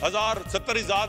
70,000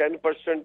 10%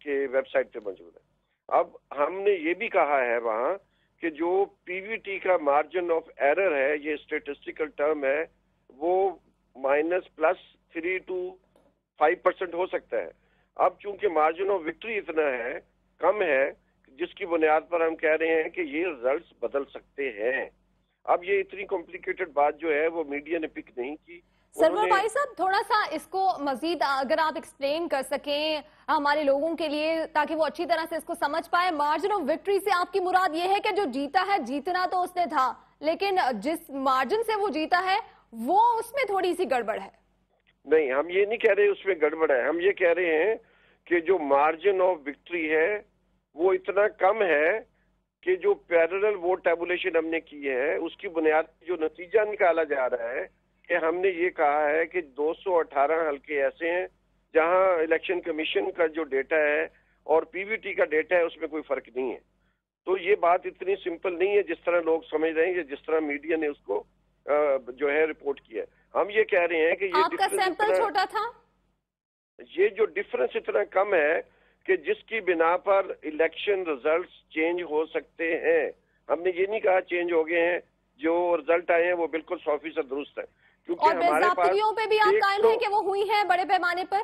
کے web site پہ موجود ہے۔ اب ہم نے یہ بھی کہا ہے وہاں کہ جو پی وی ٹی کا مارجن آف ایرر ہے، یہ اسٹیٹسٹیکل ٹرم ہے، وہ -+3 to 5% ہو سکتا ہے۔ اب چونکہ مارجن آف وکٹری اتنا ہے، کم ہے، جس کی بنیاد پر ہم کہہ رہے ہیں کہ یہ ریزلٹس بدل سکتے ہیں۔ اب یہ اتنی کمپلیکیٹڈ بات جو ہے وہ میڈیا نے پک نہیں کی۔ سرور بھائی صاحب، تھوڑا سا اس کو مزید اگر آپ ایکسپلین کر سکیں ہمارے لوگوں کے لیے تاکہ وہ اچھی طرح سے اس کو سمجھ پائے۔ مارجن آف وکٹری سے آپ کی مراد یہ ہے کہ جو جیتا ہے، جیتنا تو اس نے تھا، لیکن جس مارجن سے وہ جیتا ہے وہ اس میں تھوڑی سی گڑبڑ ہے۔ نہیں، ہم یہ نہیں کہہ رہے اس میں گڑبڑ ہے، ہم یہ کہہ رہے ہیں کہ جو مارجن آف وکٹری ہے وہ اتنا کم ہے کہ جو پیرلل ووٹ ٹیبولیشن ہم نے کی ہے اس کی بنیاد پر جو نتیجہ نکالا جا رہا ہے کہ ہم نے یہ کہا ہے کہ 218 حلقے ایسے ہیں جہاں الیکشن کمیشن کا جو ڈیٹا ہے اور پی وی ٹی کا ڈیٹا ہے اس میں کوئی فرق نہیں ہے۔ تو یہ بات اتنی سمپل نہیں ہے جس طرح لوگ سمجھ رہے ہیں کہ جس طرح میڈیا نے اس کو جو ہے رپورٹ کیا ہے۔ ہم یہ کہہ رہے ہیں کہ یہ آپ کا سیمپل چھوٹا تھا، یہ جو ڈفرنس اتنا کم ہے کہ جس کی بنا پر الیکشن ریزلٹس چینج ہو سکتے ہیں۔ ہم نے یہ نہیں کہا چینج ہو گئے ہیں، جو رزلٹ آئے ہیں وہ بالکل 100% درست ہے، کیونکہ اور ہمارے باضابطگیوں پہ بھی آپ قائل ہیں کہ وہ ہوئی ہیں بڑے پیمانے پر؟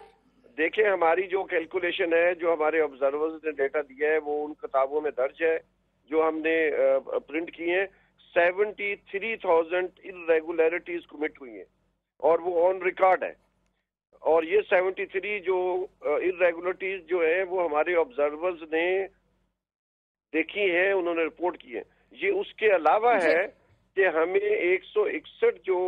دیکھیں ہماری جو کیلکولیشن ہے، جو ہمارے آبزرورز نے ڈیٹا دیا ہے وہ ان کتابوں میں درج ہے جو ہم نے پرنٹ کی ہیں۔ 73,000 irregularities کمٹ ہوئی ہیں اور وہ آن ریکارڈ ہے، اور یہ 73 جو irregularities جو ہیں وہ ہمارے آبزرورز نے دیکھی ہیں، انہوں نے رپورٹ کی ہیں۔ یہ اس کے علاوہ ہے کہ ہمیں 161 جو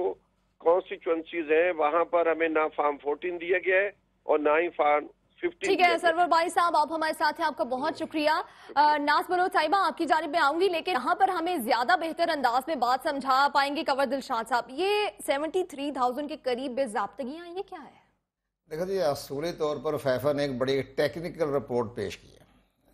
کانسٹیچوئنسیز ہیں وہاں پر ہمیں نہ فارم 14 دیا گیا ہے اور نہ ہی فارم 15۔ ٹھیک ہے سرور بھائی صاحب، آپ ہمارے ساتھ ہیں، آپ کا بہت شکریہ۔ ناز بلوچ صاحبہ، آپ کی جانب میں آؤں گی، لیکن یہاں پر ہمیں زیادہ بہتر انداز میں بات سمجھا پائیں گے کنور دلشاد صاحب۔ یہ 73,000 کے قریب بے ضابطگیاں، یہ کیا ہے؟ دیکھو جی، اصولی طور پر فیفا نے ایک بڑی ٹیکنیکل رپورٹ پیش کی ہے۔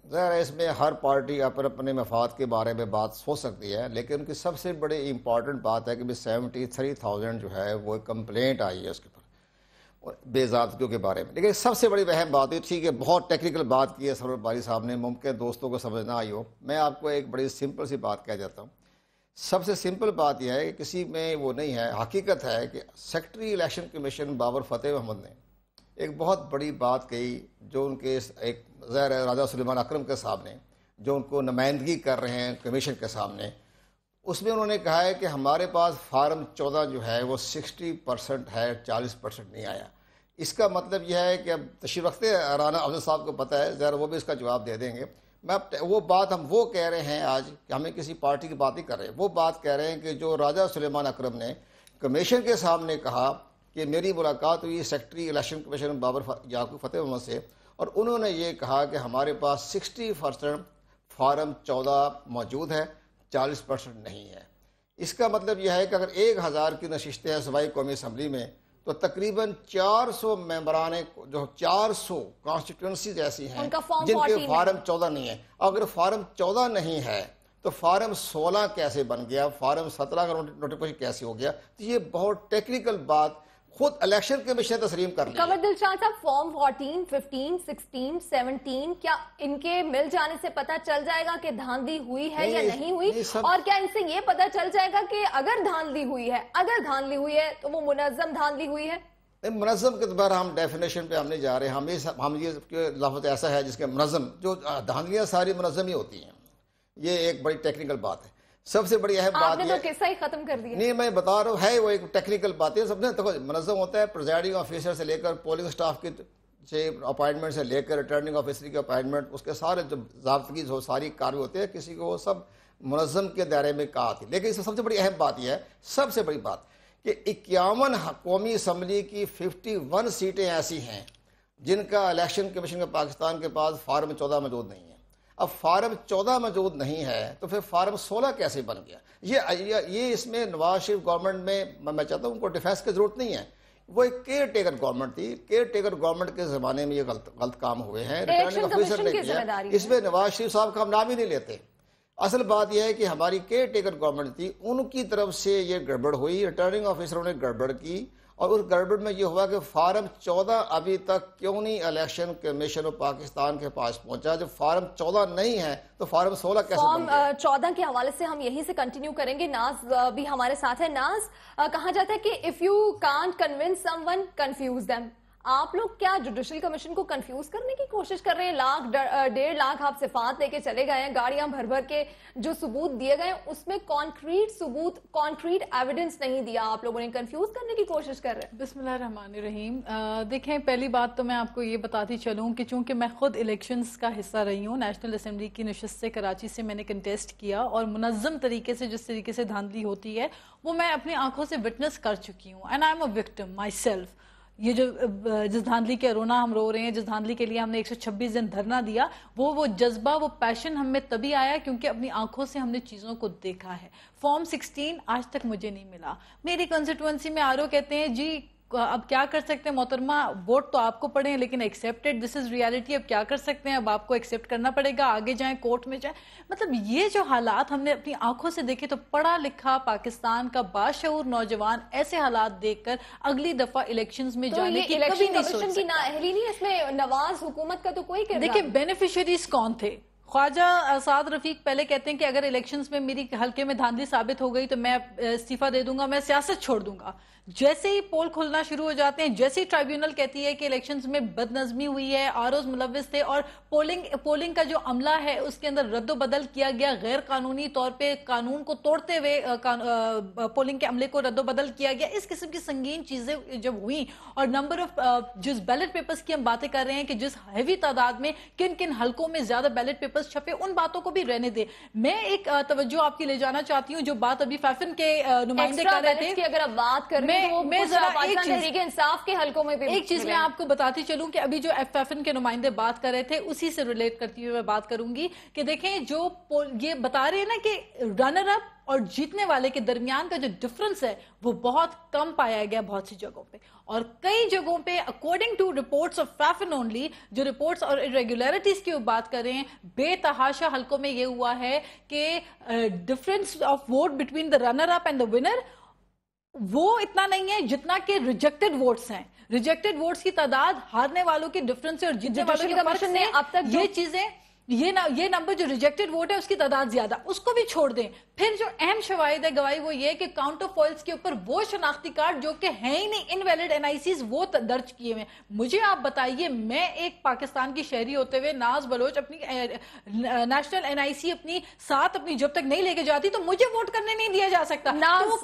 ظاہر ہے اس میں ہر پارٹی اپنے مفاد کے بارے میں بات ہو سکتی ہے، لیکن ان کی سب سے بڑی امپورٹنٹ بات ہے کہ 73,000 جو ہے وہ کمپلینٹ آئی ہے اس کے اوپر بے ضابطگیوں کے بارے میں۔ لیکن سب سے بڑی اہم بات یہ تھی کہ بہت ٹیکنیکل بات کی ہے سرور باری صاحب نے، ممکن دوستوں کو سمجھ نہ آئی ہو، میں آپ کو ایک بڑی سمپل سی بات کہہ دیتا ہوں۔ سب سے سمپل بات یہ ہے کہ کسی میں وہ نہیں ہے، حقیقت ہے کہ secretary election commission Babar Fateh Muhammad نے ایک بہت بڑی بات کہی، جو ان کے ایک ظاہر راجہ سلیمان اکرم کے سامنے جو ان کو نمائندگی کر رہے ہیں کمیشن کے سامنے، اس میں انہوں نے کہا ہے کہ ہمارے پاس فارم 14 جو ہے وہ 60% ہے، 40% نہیں آیا۔ اس کا مطلب یہ ہے کہ اب تشریف رکھتے رانا افضل صاحب کو پتہ ہے، ظاہر وہ بھی اس کا جواب دے دیں گے۔ وہ بات ہم وہ کہہ رہے ہیں آج کہ ہمیں کسی پارٹی کی بات نہیں کر رہے، وہ بات کہہ رہے ہیں کہ جو راجہ سلیمان اکرم نے کمیشن کے سامنے کہا کہ میری ملاقات ہوئی سیکرٹری الیکشن کمیشن بابر یعقوب فتح محمد سے، اور انہوں نے یہ کہا کہ ہمارے پاس 60% فارم 14 موجود ہے، 40% نہیں ہے۔ اس کا مطلب یہ ہے کہ اگر 1000 کی نشستیں ہیں صوبائی قومی اسمبلی میں، تو تقریباً 400 ممبران، جو 400 کانسٹیٹوئنسیز ایسی ہیں جن کے فارم 14 نہیں ہے۔ اگر فارم 14 نہیں ہے تو فارم 16 کیسے بن گیا، فارم 17 کا نوٹیفیکیشن کیسے ہو گیا؟ تو یہ بہت ٹیکنیکل بات خود الیکشن کمیشن تسلیم کر لی۔ کنور دلشاد صاحب، فارم 14، 15، 16، 17 کیا ان کے مل جانے سے پتہ چل جائے گا کہ دھاندلی ہوئی ہے یا نہیں ہوئی؟ اور کیا ان سے یہ پتہ چل جائے گا کہ اگر دھاندلی ہوئی ہے تو وہ منظم دھاندلی ہوئی ہے؟ منظم کے دوبارہ ہم ڈیفینیشن پہ ہم نہیں جا رہے، ہم یہ لفظ ایسا ہے جس کے منظم، جو دھاندلیاں ساری منظم ہی ہوتی ہیں، یہ ایک بڑی ٹیکنیکل بات ہے۔ سب سے بڑی اہم بات آپ نے تو قصہ ہی ختم کر دیا۔ نہیں، میں بتا رہا ہوں، ہے وہ ایک ٹیکنیکل بات ہے، سب نے منظم ہوتا ہے، پریزائڈنگ آفیسر سے لے کر پولنگ اسٹاف کی اپائنٹمنٹ سے لے کر ریٹرننگ آفیسر کی اپائنٹمنٹ، اس کے سارے جو ضابطگی ہو ساری کارروائی ہوتی ہے، کسی کو وہ سب منظم کے دائرے میں کہا تھی۔ لیکن اس سے سب سے بڑی اہم بات یہ ہے، سب سے بڑی بات کہ 51 قومی اسمبلی کی 51 سیٹیں ایسی ہیں جن کا الیکشن کمیشن کے پاکستان کے پاس فارم 14 موجود نہیں ہے۔ اب فارم 14 موجود نہیں ہے تو پھر فارم 16 کیسے بن گیا؟ یہ اس میں نواز شریف گورنمنٹ میں چاہتا ہوں ان کو ڈیفینس کی ضرورت نہیں ہے، وہ ایک کیئر ٹیکر گورنمنٹ تھی، کیئر ٹیکر گورنمنٹ کے زمانے میں یہ غلط کام ہوئے ہیں، ریٹرننگ آفیسر نے کیا، اس میں نواز شریف صاحب کا ہم نام ہی نہیں لیتے۔ اصل بات یہ ہے کہ ہماری کیئر ٹیکر گورنمنٹ تھی، ان کی طرف سے یہ گڑبڑ ہوئی، ریٹرننگ آفیسروں نے گڑبڑ کی، اور اس گڑبڑ میں یہ ہوا کہ فارم 14 ابھی تک کیوں نہیں الیکشن کمیشن آف پاکستان کے پاس پہنچا؟ جب فارم 14 نہیں ہے تو فارم 16 کیسے فارم بن گیا؟ 14 کے حوالے سے ہم یہیں سے کنٹینیو کریں گے. ناز بھی ہمارے ساتھ ہے. ناز، کہا جاتا ہے کہ if you can't convince someone, confuse them. آپ لوگ کیا جوڈیشل کمیشن کو کنفیوز کرنے کی کوشش کر رہے ہیں؟ 1.5 لاکھ آپ صفات لے کے چلے گئے ہیں، گاڑیاں بھر بھر کے جو ثبوت دیے گئے اس میں کانکریٹ ثبوت، کانکریٹ ایویڈنس نہیں دیا. آپ لوگوں نے کنفیوز کرنے کی کوشش کر رہے ہیں. بسم اللہ الرحمن الرحیم. دیکھیں، پہلی بات تو میں آپ کو یہ بتاتی چلوں کہ چونکہ میں خود الیکشنز کا حصہ رہی ہوں، نیشنل اسمبلی کی نشست سے کراچی سے میں نے کنٹیسٹ کیا، اور منظم طریقے سے جس طریقے سے دھاندلی ہوتی ہے وہ میں اپنی آنکھوں سے وٹنس کر چکی ہوں. And I am a victim my self. یہ جو جس دھاندلی کے رونا ہم رو رہے ہیں، جس دھاندلی کے لیے ہم نے 126 دن دھرنا دیا، وہ جذبہ، وہ پیشن ہم میں تبھی آیا کیونکہ اپنی آنکھوں سے ہم نے چیزوں کو دیکھا ہے. فارم 16 آج تک مجھے نہیں ملا. میری کنسٹیٹوئنسی میں آرو کہتے ہیں جی اب کیا کر سکتے ہیں محترمہ، ووٹ تو آپ کو پڑے ہیں لیکن ایکسیپٹڈ، دس از ریالٹی. اب کیا کر سکتے ہیں، اب آپ کو ایکسیپٹ کرنا پڑے گا، آگے جائیں کورٹ میں جائیں. مطلب یہ جو حالات ہم نے اپنی آنکھوں سے دیکھے، تو پڑھا لکھا پاکستان کا باشعور نوجوان ایسے حالات دیکھ کر اگلی دفعہ الیکشنز میں جانے کی کبھی نہیں سوچ کمیشن کی نااہلی نہیں، اس میں نواز حکومت کا تو کوئی کردار دیکھیں بینیفیشریز کون تھے. خواجہ سعد رفیق پہلے کہتے ہیں کہ اگر الیکشنز میں میری حلقے میں دھاندلی ثابت ہو گئی تو میں استعفیٰ دے دوں گا، میں سیاست چھوڑ دوں گا. جیسے ہی پول کھلنا شروع ہو جاتے ہیں، جیسے ہی ٹرائیبیونل کہتی ہے کہ الیکشنز میں بد نظمی ہوئی ہے، آروز ملوث تھے، اور پولنگ کا جو عملہ ہے اس کے اندر رد و بدل کیا گیا، غیر قانونی طور پہ قانون کو توڑتے ہوئے پولنگ کے عملے کو رد و بدل کیا گیا، اس قسم کی سنگین چیزیں جب ہوئیں، اور نمبر آف جس بیلٹ پیپرز کی ہم باتیں کر رہے ہیں کہ جس ہیوی تعداد میں کن کن حلقوں میں زیادہ بیلٹ پیپرز چھپے، ان باتوں کو بھی رہنے دے. میں ایک توجہ آپ کی لے جانا چاہتی ہوں، جو بات ابھی فیفن کے نمائندے کر رہے تھے. اگر آپ بات کر رہے ہیں میں ذرا انصاف کے حلقوں میں بھی ایک چیز میں آپ کو بتاتی چلوں کہ ابھی جو فیفن کے نمائندے بات کر رہے تھے اسی سے ریلیٹ کرتی ہوئے میں بات کروں گی کہ دیکھیں جو یہ بتا رہے ہیں نا کہ رنر اپ اور جیتنے والے کے درمیان کا جو ڈفرنس ہے وہ بہت کم پایا گیا بہت سی جگہوں پہ، اور کئی جگہوں پہ according to reports of fifteen only, جو رپورٹس اور irregularities کی بات کر رہے ہیں، بے تحاشا حلقوں میں یہ ہوا ہے کہ difference of vote between the runner up and the winner وہ اتنا نہیں ہے جتنا کہ ریجیکٹڈ ووٹس ہیں. ریجیکٹڈ ووٹس کی تعداد ہارنے والوں کے ڈفرنس سے اور جیتنے والوں کے فرق سے اب تک یہ چیزیں یہ نمبر جو ریجیکٹڈ ووٹ ہے اس کی تعداد زیادہ، اس کو بھی چھوڑ دیں. پھر جو اہم شواہد ہے گواہی وہ یہ کہ کاؤنٹر فوائلز کے اوپر وہ شناختی کارڈ جو کہ ہیں ہی نہیں، انویلڈ NICs وہ درج کیے ہوئے. مجھے آپ بتائیے، میں ایک پاکستان کی شہری ہوتے ہوئے ناز بلوچ اپنی نیشنل NIC اپنی ساتھ اپنی جب تک نہیں لے کے جاتی تو مجھے ووٹ کرنے نہیں دیا جا سکتا. وہ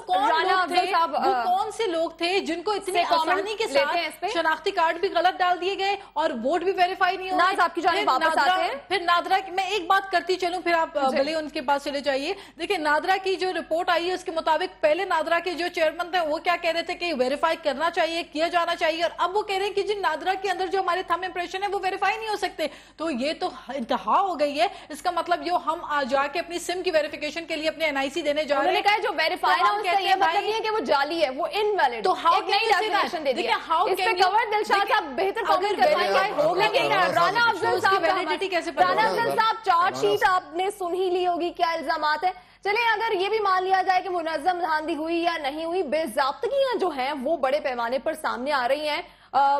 کون سے لوگ تھے جن کو اتنی آسانی کے ساتھ شناختی کارڈ بھی غلط ڈال دیے گئے اور ووٹ بھی ویریفائی نہیں ہوئے. پھر نادرا میں ایک بات کرتی چلوں، پھر آپ بھلے ان کے پاس چلے جائیے. دیکھیں نادرا کی جو رپورٹ آئی ہے اس کے مطابق پہلے نادرا کے جو چیئرمین تھے وہ کیا کہہ رہے تھے کہ ویریفائی کرنا چاہیے، کیا جانا چاہیے، اور اب وہ کہہ رہے ہیں کہ جن نادرا کے اندر جو ہمارے تھم امپریشن ہے وہ ویریفائی نہیں ہو سکتے. تو یہ تو انتہا ہو گئی ہے. اس کا مطلب جو ہم جا کے اپنی سم کی ویریفیکیشن کے لیے اپنے NIC دینے جا رہے ہیں، جو ویریفائی نہ ہوتا یہ مطلب نہیں ہے کہ وہ جالی ہے، وہ انویلڈ. تو ہاؤ کین یو سے دیٹ؟ دیکھیں ہاؤ کین یو دلشاد صاحب بہتر کامنٹ کروائیں گے. لیکن رانا افضل صاحب ویلیڈیٹی کیسے پتہ رانا افضل صاحب چارج شیٹ آپ نے سن ہی لی ہوگی، کیا الزامات ہیں. چلیں اگر یہ بھی مان لیا جائے کہ منظم دھاندلی ہوئی یا نہیں ہوئی، بے ضابطگیاں جو ہیں وہ بڑے پیمانے پر سامنے آ رہی ہیں،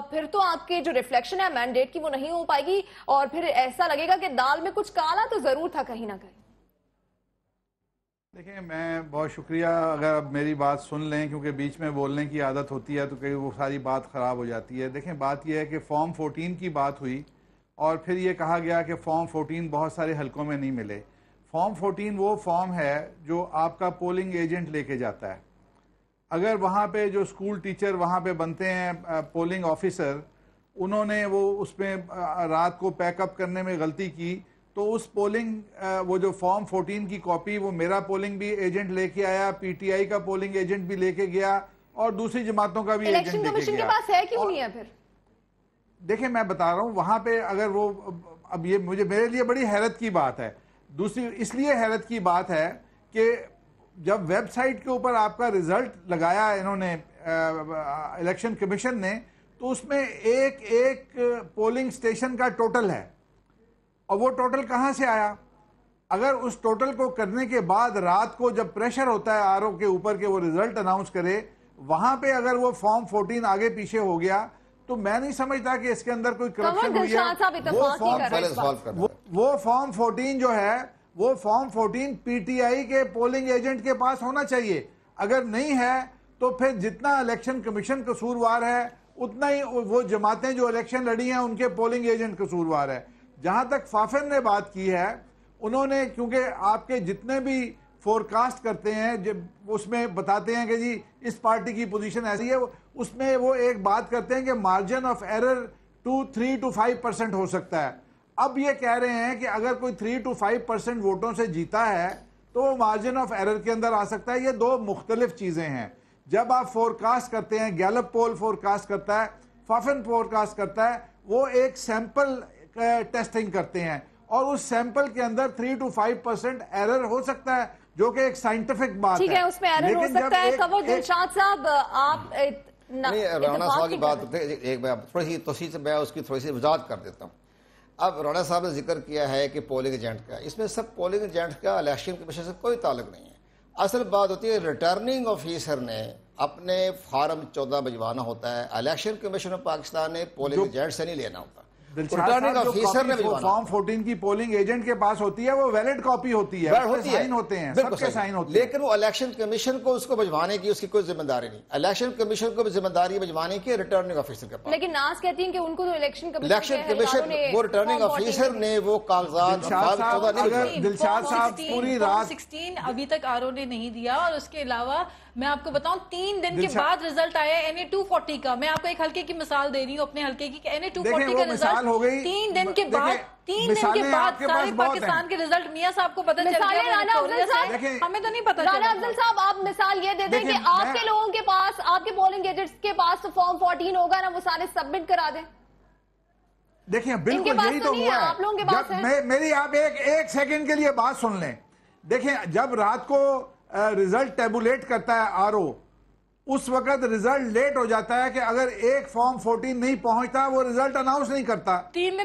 پھر تو آپ کے جو ریفلیکشن ہے مینڈیٹ کی وہ نہیں ہو پائے گی، اور پھر ایسا لگے گا کہ دال میں کچھ کالا تو ضرور تھا کہیں نہ کہیں. دیکھیں میں بہت شکریہ، اگر اب میری بات سن لیں کیونکہ بیچ میں بولنے کی عادت ہوتی ہے تو کہیں وہ ساری بات خراب ہو جاتی ہے. دیکھیں بات یہ ہے کہ فارم 14 کی بات ہوئی اور پھر یہ کہا گیا کہ فارم 14 بہت سارے حلقوں میں نہیں ملے. فارم 14 وہ فارم ہے جو آپ کا پولنگ ایجنٹ لے کے جاتا ہے. اگر وہاں پہ جو اسکول ٹیچر وہاں پہ بنتے ہیں پولنگ آفیسر، انہوں نے وہ اس میں رات کو پیک اپ کرنے میں غلطی کی تو اس پولنگ وہ جو فارم 14 کی کاپی وہ میرا پولنگ بھی ایجنٹ لے کے آیا، PTI کا پولنگ ایجنٹ بھی لے کے گیا اور دوسری جماعتوں کا بھی ایجنٹ لے کے گیا. الیکشن کمیشن کے پاس ہے کیوں نہیں ہے پھر؟ دیکھیں میں بتا رہا ہوں وہاں پہ اگر وہ اب یہ میرے لیے بڑی حیرت کی بات ہے. دوسری اس لیے حیرت کی بات ہے کہ جب ویب سائٹ کے اوپر آپ کا رزلٹ لگایا انہوں نے الیکشن کمیشن نے، تو اس میں ایک پولنگ سٹیشن کا ٹوٹل ہے، اور وہ ٹوٹل کہاں سے آیا؟ اگر اس ٹوٹل کو کرنے کے بعد رات کو جب پریشر ہوتا ہے RO کے اوپر کہ وہ رزلٹ اناؤنس کرے، وہاں پہ اگر وہ فارم 14 آگے پیچھے ہو گیا تو میں نہیں سمجھتا کہ اس کے اندر کوئی کرپشن ہوئی ہے. وہ فارم 14 جو ہے وہ فارم 14 پی ٹی آئی کے پولنگ ایجنٹ کے پاس ہونا چاہیے. اگر نہیں ہے تو پھر جتنا الیکشن کمیشن قصوروار ہے اتنا ہی وہ جماعتیں جو الیکشن لڑی ہیں ان کے پولنگ ایجنٹ قصوروار ہے. جہاں تک فافن نے بات کی ہے, انہوں نے کیونکہ آپ کے جتنے بھی فورکاسٹ کرتے ہیں جب اس میں بتاتے ہیں کہ جی اس پارٹی کی پوزیشن ایسی ہے, اس میں وہ ایک بات کرتے ہیں کہ مارجن آف ایرر 3 to 5% ہو سکتا ہے. اب یہ کہہ رہے ہیں کہ اگر کوئی 3 to 5% ووٹوں سے جیتا ہے تو وہ مارجن آف ایرر کے اندر آ سکتا ہے. یہ دو مختلف چیزیں ہیں. جب آپ فورکاسٹ کرتے ہیں, گیلپ پول فورکاسٹ کرتا ہے, فافن فورکاسٹ کرتا ہے, وہ ایک سیمپل ٹیسٹنگ کرتے ہیں اور اس سیمپل کے اندر 3 to 5% ایرر ہو سکتا ہے, جو کہ ایک سائنٹیفک بات ہے. ٹھیک ہے, اس میں ایرر ہو سکتا ہے. خبر دلشاد صاحب, آپ رانا صاحب کی بات ایک میں تھوڑی سی توسیع سے میں اس کی تھوڑی سی وضاحت کر دیتا ہوں. اب رانا صاحب نے ذکر کیا ہے کہ پولنگ ایجنٹ کا, اس میں سب پولنگ ایجنٹ کا الیکشن کمیشن سے کوئی تعلق نہیں ہے. اصل بات ہوتی ہے ریٹرننگ آفیسر نے اپنے فارم 14 بھجوانا ہوتا ہے. الیکشن کمیشن آف پاکستان نے پولنگ ایجنٹ سے نہیں لینا ہوتا. ریٹرننگ آفیسر نے فارم 14 کی پولنگ ایجنٹ کے پاس ہوتی ہے, وہ ویلڈ کاپی ہوتی ہے, سائن ہوتے ہیں, سب کے سائن ہوتے ہیں. لیکن وہ الیکشن کمیشن کو اس کو بھجوانے کی اس کی کوئی ذمہ داری نہیں. الیکشن کمیشن کو بھی ذمہ داری بھجوانے کی ریٹرننگ آفیسر کے پاس. لیکن ناز کہتی ہیں کہ ان کو تو الیکشن کمیشن وہ ریٹرننگ آفیسر نے وہ کاغذات دلشاد صاحب پوری رات 16 ابھی تک آر او نے نہیں دیا. اور اس کے علاوہ میں آپ کو بتاؤں 3 دن کے بعد رزلٹ آیا NA 240 کا. میں آپ کو ایک حلقے کی مثال دے رہی ہوں اپنے حلقے کی کہ NA 240 کا رزلٹ 3 دن کے بعد 3 دن کے بعد سارے پاکستان کے رزلٹ میاں صاحب کو پتہ چل گیا. ہمیں تو نہیں پتا. رانا افضل صاحب, آپ مثال یہ دے دیں کہ آپ کے لوگوں کے پاس, آپ کے پولنگ ایجنٹس کے پاس تو فارم 14 ہوگا نا, وہ سارے سبمٹ کرا دیں. دیکھیں بالکل یہی تو ہوا ہے. میری آپ ایک سیکنڈ کے لیے بات سن لیں. دیکھیں جب رات کو ریزلٹ ٹیبولیٹ کرتا ہے آر او, اس وقت ریزلٹ لیٹ ہو جاتا ہے کہ اگر ایک فارم 14 نہیں پہنچتا وہ ریزلٹ اناؤنس نہیں کرتا.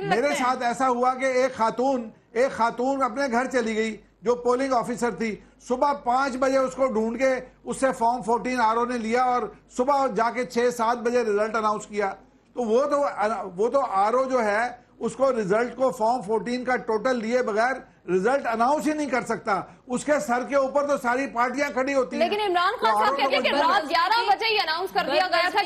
میرے ساتھ ایسا ہوا کہ ایک خاتون اپنے گھر چلی گئی جو پولنگ آفیسر تھی. صبح 5 بجے اس کو ڈھونڈ کے اس سے فارم 14 آر او نے لیا اور صبح جا کے 6-7 بجے ریزلٹ اناؤنس کیا. تو وہ تو آر او جو ہے اس کو ریزلٹ کو فارم 14 کا ٹوٹل لیے بغیر ریزلٹ اناؤنس ہی نہیں کر سکتا. اس کے سر کے اوپر تو ساری پارٹیاں کھڑی ہوتی ہیں. لیکن عمران خان صاحب کہتے ہیں کہ رات 11 بجے ہی اناؤنس کر دیا گیا تھا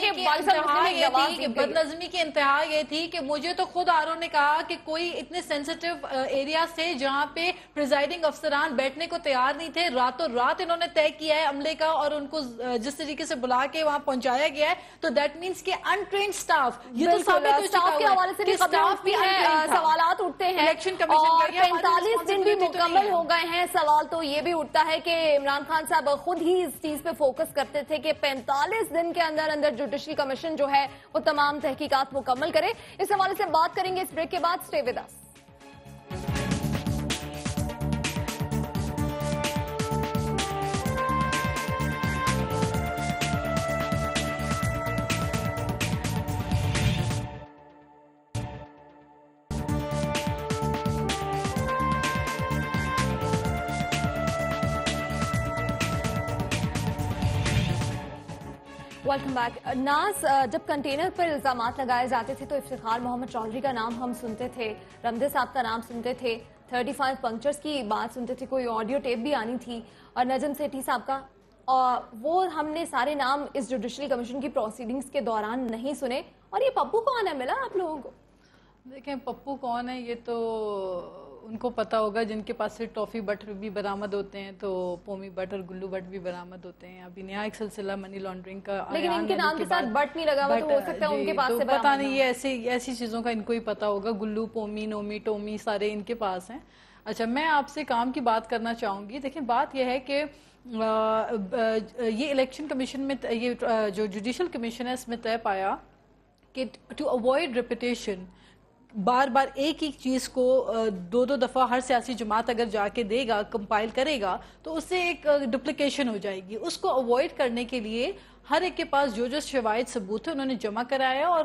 کہ بدنظمی کی انتہا یہ تھی کہ مجھے تو خود آر او نے کہا کہ کوئی اتنے سینسیٹیو ایریا سے جہاں پہ پریزائڈنگ افسران بیٹھنے کو تیار نہیں تھے, راتوں رات انہوں نے طے کیا ہے عملے کا اور ان کو جس طریقے سے بلا کے وہاں پہنچایا گیا ہے. تو دیٹ مینس کہ انٹرینڈ سٹاف, یہ تو ثابت ہو چکا کے حوالے سے بھی سوالات اٹھتے ہیں. الیکشن کمیشن 45 دن بھی مکمل ہو گئے ہیں. سوال تو یہ بھی اٹھتا ہے کہ عمران خان صاحب خود ہی اس چیز پہ فوکس کرتے تھے کہ 45 دن کے اندر جوڈیشل کمیشن جو ہے وہ تمام تحقیقات مکمل کرے. اس حوالے سے بات کریں گے اس بریک کے بعد. Stay with us. Welcome back. Naz, جب کنٹینر پر الزامات لگائے جاتے تھے تو افتخار محمد چودھری کا نام ہم سنتے تھے, رمدے صاحب کا نام سنتے تھے, 35 پنکچرز کی بات سنتے تھے, کوئی آڈیو ٹیپ بھی آنی تھی, اور نجم سیٹھی صاحب کا, اور وہ ہم نے سارے نام اس جوڈیشل کمیشن کی پروسیڈنگز کے دوران نہیں سنے. اور یہ پپو کون ہے ملا آپ لوگوں کو؟ دیکھیں پپو کون ہے یہ تو ان کو پتا ہوگا, جن کے پاس سے ٹافی بٹ بھی برآمد ہوتے ہیں تو پومی بٹ اور گلو بٹ بھی برآمد ہوتے ہیں. ابھی نیا ایک سلسلہ منی لانڈرنگ کا, لیکن ان کے نام کے ساتھ بٹ نہیں لگا ہوا تو ہو سکتا ہے ان کے پاس سے پتا نہیں. یہ ایسی چیزوں کا ان کو ہی پتا ہوگا. گلو, پومی, نومی, ٹومی سارے ان کے پاس ہیں. اچھا, میں آپ سے کام کی بات کرنا چاہوں گی. دیکھیں بات یہ ہے کہ یہ الیکشن کمیشن میں یہ جو جوڈیشل کمیشن ہے اس میں طے پایا کہ ٹو اوائڈ ریپیٹیشن, بار بار ایک ہی چیز کو 2 دفعہ ہر سیاسی جماعت اگر جا کے دے گا, کمپائل کرے گا تو اس سے ایک ڈپلیکیشن ہو جائے گی. اس کو اوائڈ کرنے کے لیے ہر ایک کے پاس جو شواہد ثبوت ہے انہوں نے جمع کرایا اور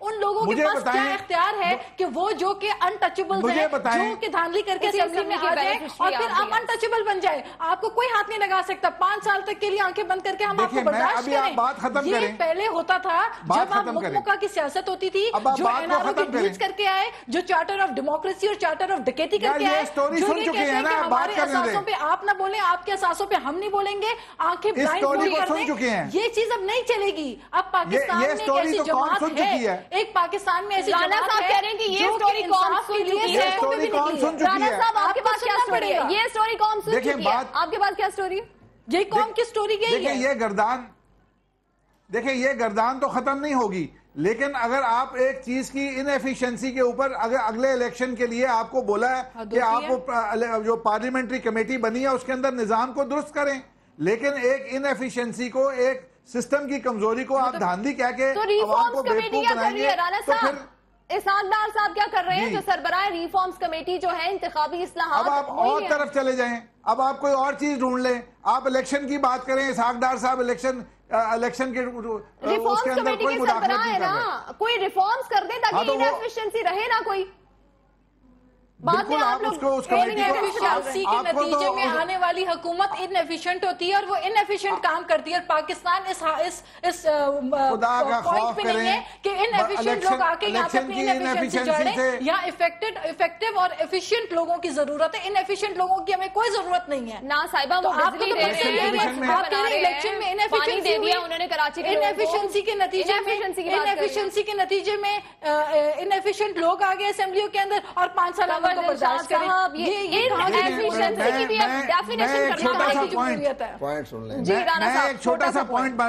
ان لوگوں کے پاس کیا اختیار ہے کہ وہ جو کہ انٹچبل ہیں، جو کہ دھاندلی کر کے اسمبلی میں آ جائے اور پھر ہم انٹچبل بن جائے؟ آپ کو کوئی ہاتھ نہیں لگا سکتا. 5 سال تک کے لیے آنکھیں بند کر کے ہم آپ کو برداشت کریں. یہ پہلے ہوتا تھا جب ہم مکمکہ کی سیاست ہوتی تھی، جو این آر او کی بریچ کر کے آئے، جو چارٹر آف ڈیموکریسی اور چارٹر آف ڈکیتی کر کے آئے، جو یہ کہتے ہیں کہ ہمارے اساسوں پہ آپ نہ بولیں، آپ کے اساسوں پہ ہم نہیں بولیں گے، آنکھیں بلائنڈ پوری کر دیں. یہ چیز اب نہیں چلے گی. اب پاکستان میں ایک ایسی جماعت ہے، ایک پاکستان میں ایسی جماعت ہے کہہ رہے ہیں کہ یہ سٹوری کون سن چکی ہے؟ رانا صاحب آپ کے پاس کیا سٹوری ہے؟ یہ سٹوری کون سن چکی ہے؟ آپ کے پاس کیا سٹوری ہے؟ یہ قوم کی سٹوری گئی ہے. دیکھیں یہ گردان تو ختم نہیں ہوگی، لیکن اگر آپ ایک چیز کی انیفیشنسی کے اوپر اگر اگلے الیکشن کے لیے آپ کو بولا ہے کہ آپ جو پارلیمنٹری کمیٹی بنی ہے اس کے اندر نظام کو درست کریں، لیکن ایک انیفیشنسی کو، ایک سسٹم کی کمزوری کو آپ دھاندلی کہہ کے عوام کو بیوقوف بنائیں گے تو پھر اسحاق ڈار صاحب کیا کر رہے ہیں؟ جو سربراہ ریفارمز کمیٹی جو ہے انتخابی اصلاحات، اب آپ اور طرف چلے جائیں، اب آپ کوئی اور چیز ڈھونڈ لیں. آپ الیکشن کی بات کریں، اسحاق ڈار صاحب الیکشن کے اس کے اندر کوئی مداخلت نہیں کر رہے. کوئی ریفارمز کر دیں تاکہ انیفیشنسی رہے نا کوئی. بالکل آپ اس کو اس انیفیشنسی کے نتیجے میں آنے والی حکومت انیفیشنٹ ہوتی ہے اور وہ انیفیشنٹ کام کرتی ہے. اور پاکستان اس پوائنٹ پہ نہیں ہے کہ انیفیشنٹ لوگ آ کے یہاں پہ اپنی انیفیشنسی جوڑیں. یہاں افیکٹو اور ایفیشنٹ لوگوں کی ضرورت ہے، انیفیشنٹ لوگوں کی ہمیں کوئی ضرورت نہیں ہے. نا صاحبہ وہ آپ کو الیکشن میں انیفیشنسی کے نتیجے میں انیفیشنٹ لوگ آ گئے اسمبلیوں کے اندر اور 5 سال میں ایک چھوٹا سا پوائنٹ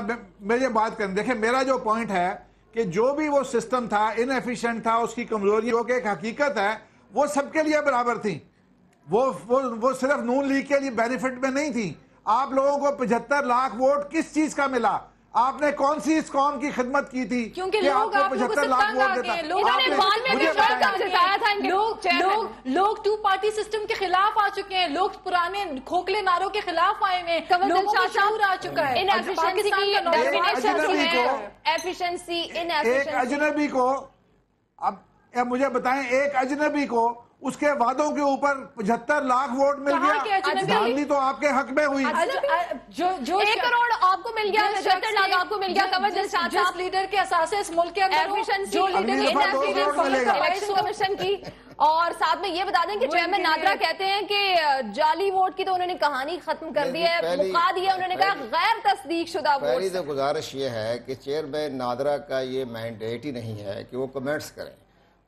مجھے بات کریں. دیکھیں میرا جو پوائنٹ ہے کہ جو بھی وہ سسٹم تھا انیفیشنٹ تھا، اس کی کمزوری جو کہ ایک حقیقت ہے وہ سب کے لیے برابر تھی. وہ صرف نون لیگ کے لیے بینیفٹ میں نہیں تھی. آپ لوگوں کو 75 لاکھ ووٹ کس چیز کا ملا؟ آپ نے کون سی اس قوم کی خدمت کی تھی کیونکہ لوگ آپ لوگوں سے تنگ آگئے، لوگ 2 پارٹی سسٹم کے خلاف آ چکے ہیں، لوگ پرانے کھوکھلے ناروں کے خلاف آئے ہیں، لوگوں کو شعور آ چکا ہے. ایک اجنبی کو اب مجھے بتائیں، ایک اجنبی کو اس کے وعدوں کے اوپر 75 لاکھ ووٹ مل گیا، دھاندلی تو آپ کے حق میں ہوئی. 1 کروڑ آپ کو مل گیا، 75 لاکھ آپ کو مل گیا. جس لیڈر کے اساس اس ملک کے اندر جو الیکشن کمیشن کی. اور ساتھ میں یہ بتا دیں کہ چیئرمین نادرا کہتے ہیں کہ جعلی ووٹ کی تو انہوں نے کہانی ختم کر دی ہے، مکا دیا. انہوں نے کہا غیر تصدیق شدہ ووٹ. پہلی تو گزارش یہ ہے کہ چیئرمین نادرا کا یہ مینڈیٹ ہی نہیں ہے کہ وہ کمنٹس کریں،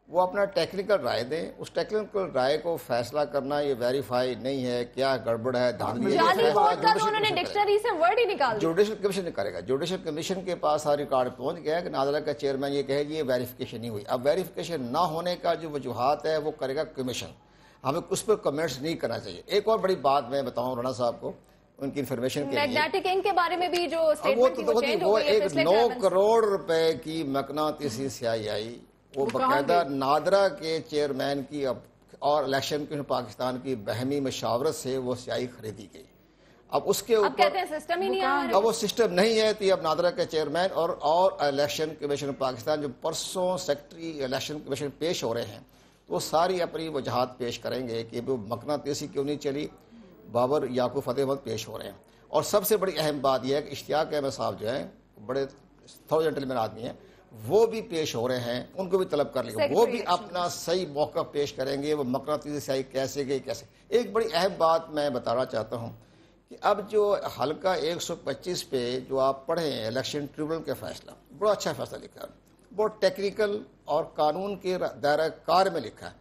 وہ اپنا ٹیکنیکل رائے دیں. اس ٹیکنیکل رائے کو فیصلہ کرنا یہ ویریفائی نہیں ہے کیا گڑبڑ ہے، دھاندلی ہے. انہوں نے ڈکشنری سے ورڈ ہی نکال دیا. جوڈیشل کمیشن نے کرے گا. جوڈیشل کمیشن کے پاس سارا ریکارڈ پہنچ گیا کہ نادرا کا چیئرمین یہ کہے یہ ویریفیکیشن نہیں ہوئی. اب ویریفیکیشن نہ ہونے کا جو وجوہات ہے وہ کرے گا کمیشن، ہمیں اس پر کمنٹس نہیں کرنا چاہیے. ایک اور بڑی بات میں بتاؤں رانا صاحب کو ان کی انفارمیشن کے میگنیٹک انک کے بارے میں بھی جو اسٹیٹمنٹ وہ ایک 9 کروڑ روپے کی مقناطیسی سیاہی آئی، وہ باقاعدہ نادرا کے چیئرمین کی اور الیکشن کمیشن پاکستان کی باہمی مشاورت سے وہ سیاہی خریدی گئی. اب اس کے اوپر سسٹم ہی نہیں ہے، اب وہ سسٹم نہیں ہے تو اب نادرا کے چیئرمین اور الیکشن کمیشن پاکستان جو پرسوں سیکرٹری الیکشن کمیشن پیش ہو رہے ہیں تو وہ ساری اپنی وجوہات پیش کریں گے کہ وہ مقناطیسی کیوں نہیں چلی. بابر یعقوب فتح احمد پیش ہو رہے ہیں. اور سب سے بڑی اہم بات یہ ہے کہ اشتیاق احمد صاحب جو ہیں بڑے تھوڑے جنٹلمین آدمی ہیں، وہ بھی پیش ہو رہے ہیں، ان کو بھی طلب کر لیں، وہ بھی اپنا صحیح موقف پیش کریں گے. وہ مقناطیسی سیاہی کیسے گئی کیسے. ایک بڑی اہم بات میں بتانا چاہتا ہوں کہ اب جو حلقہ 125 پہ جو آپ پڑھیں الیکشن ٹریبونل کا فیصلہ، بڑا اچھا فیصلہ لکھا ہے، بہت ٹیکنیکل اور قانون کے دائرہ کار میں لکھا ہے.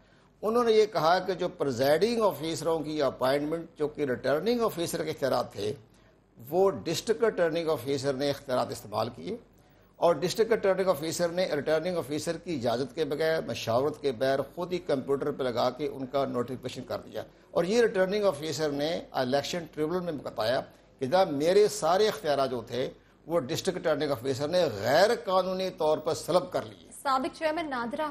انہوں نے یہ کہا کہ جو پریزائڈنگ آفیسروں کی اپائنٹمنٹ جو کہ ریٹرننگ آفیسر کے اختیارات تھے وہ ڈسٹرکٹ ریٹرننگ آفیسر نے اختیارات استعمال کیے، اور ڈسٹرکٹ ریٹرننگ آفیسر نے ریٹرننگ آفیسر کی اجازت کے بغیر مشاورت کے بغیر خود ہی کمپیوٹر پہ لگا کے ان کا نوٹیفیکیشن کر دیا. اور یہ ریٹرننگ آفیسر نے الیکشن ٹریبونل میں بتایا کہ جب میرے سارے اختیارات جو تھے وہ ڈسٹرکٹ ریٹرننگ آفیسر نے غیر قانونی طور پر سلب کر لیے. سابق چیئرمین نادرا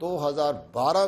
2012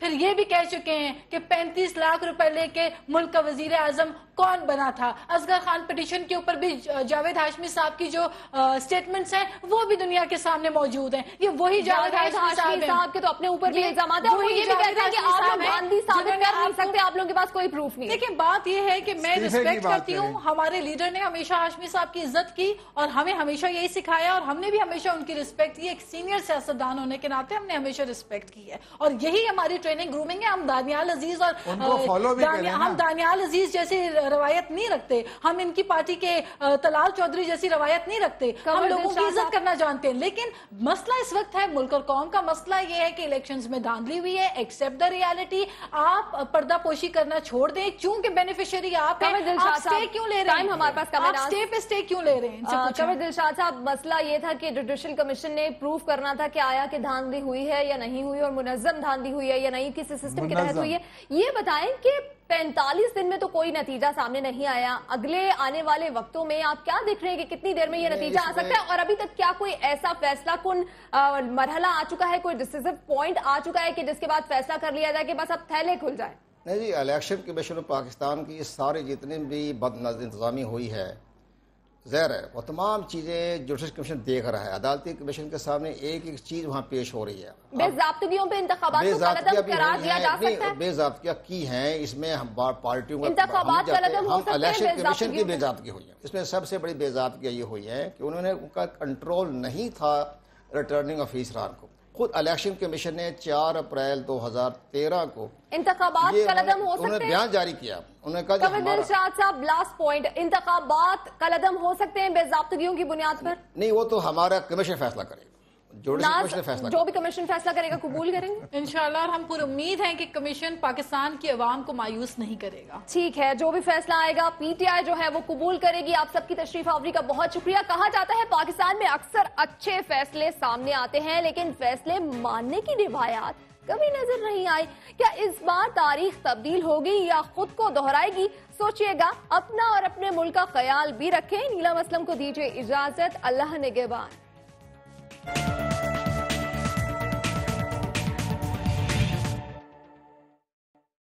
پھر یہ بھی کہہ چکے ہیں کہ 35 لاکھ روپے لے کے ملک کا وزیر اعظم کون بنا تھا. اصغر خان پٹیشن کے اوپر بھی جاوید ہاشمی صاحب کی جو سٹیٹمنٹس ہیں وہ بھی دنیا کے سامنے موجود ہیں. یہ وہی جاوید ہاشمی صاحب کے تو اپنے اوپر بھی الزامات ہیں, وہ یہ بھی کہتے ہیں کہ آپ لوگ گاندھی ثابت کر نہیں سکتے, آپ لوگوں کے پاس کوئی پروف نہیں. لیکن بات یہ ہے کہ میں ریسپیکٹ کرتی ہوں, ہمارے لیڈر نے ہمیشہ ہاشمی صاحب کی عزت کی اور ہمیں ہمیشہ یہی سکھایا, اور ہم نے بھی ہمیشہ ان کی رسپیکٹ کی. ایک سینئر سیاستدان ہونے کے ناطے ہم نے ہمیشہ رسپیکٹ کی ہے, اور یہی ہماری ٹریننگ گرومنگ ہے. ہم دانیال عزیز ہم دانیال عزیز جیسی روایت نہیں رکھتے, ہم ان کی پارٹی کے طلال چودھری جیسی روایت نہیں رکھتے, ہم لوگوں کی عزت کرنا جانتے ہیں. لیکن مسئلہ اس وقت ہے, ملک اور قوم کا مسئلہ یہ ہے کہ الیکشنز میں دھاندلی ہوئی ہے. ایکسپٹ دا ریالٹی, آپ پردہ پوشی کرنا چھوڑ دیں, چونکہ بینیفیشری آپ ہیں. آپ سٹے کیوں لے رہے ہیں, ہمارے پاس آپ سٹے پہ سٹے کیوں لے رہے ہیں؟ قمر دلشاد صاحب, مسئلہ یہ تھا کہ جوڈیشل کمیشن نے پروف کرنا تھا کہ آیا کہ دھاندلی ہوئی ہے یا نہیں ہوئی, اور منظم دھاندلی ہوئی ہے یا نہیں, کسی سسٹم کے تحت ہوئی ہے. یہ بتائیں کہ 45 دن میں تو کوئی نتیجہ سامنے نہیں آیا, اگلے آنے والے وقتوں میں آپ کیا دیکھ رہے ہیں کہ کتنی دیر میں یہ نتیجہ آ سکتا ہے, اور ابھی تک کیا کوئی ایسا فیصلہ کن مرحلہ آ چکا ہے, کوئی ڈیسیزو پوائنٹ آ چکا ہے کہ جس کے بعد فیصلہ کر لیا جائے کہ بس اب تھیلے کھل جائے؟ نہیں جی, الیکشن کمیشن آف پاکستان کی ساری جتنی بھی بد انتظامی ہوئی ہے, ظاہر ہے وہ تمام چیزیں جوڈیشل کمیشن دیکھ رہا ہے. عدالتی کمیشن کے سامنے ایک ایک چیز وہاں پیش ہو رہی ہے. بے ضابطگیوں پہ انتخابات کو کالعدم قرار دیا جا سکتا ہے. بے ضابطگیاں کی ہیں, اس میں ہم پارٹیوں کا انتخابات کالعدم ہو سکتے ہیں, الیکشن کمیشن کی بے ضابطگی ہوئی ہے. اس میں سب سے بڑی بے ضابطگی یہ ہوئی ہے کہ انہوں نے ان کا کنٹرول نہیں تھا ریٹرننگ آفیسران کو. خود الیکشن کمیشن نے 4 اپریل 2013 کو انتخابات کالعدم ہو سکتے ہیں, بیان جاری کیا. انہوں نے کہا قمر دلشاد صاحب لاسٹ پوائنٹ, انتخابات کالعدم ہو سکتے ہیں بے ضابطگیوں کی بنیاد پر؟ نہیں, وہ تو ہمارا کمیشن فیصلہ کرے گا, جو بھی کمیشن فیصلہ کرے گا قبول کریں گے انشاءاللہ, اور ہم پوری امید ہیں کہ کمیشن پاکستان کی عوام کو مایوس نہیں کرے گا. ٹھیک ہے, جو بھی فیصلہ آئے گا پی ٹی آئی جو ہے وہ قبول کرے گی. آپ سب کی تشریف آوری کا بہت شکریہ. کہا جاتا ہے پاکستان میں اکثر اچھے فیصلے سامنے آتے ہیں, لیکن فیصلے ماننے کی روایات کبھی نظر نہیں آئی. کیا اس بار تاریخ تبدیل ہوگی یا خود کو دہرائے گی؟ سوچئے گا, اپنا اور اپنے ملک کا خیال بھی رکھیں. نیلم اسلم کو دیجیے اجازت, اللہ نگہبان.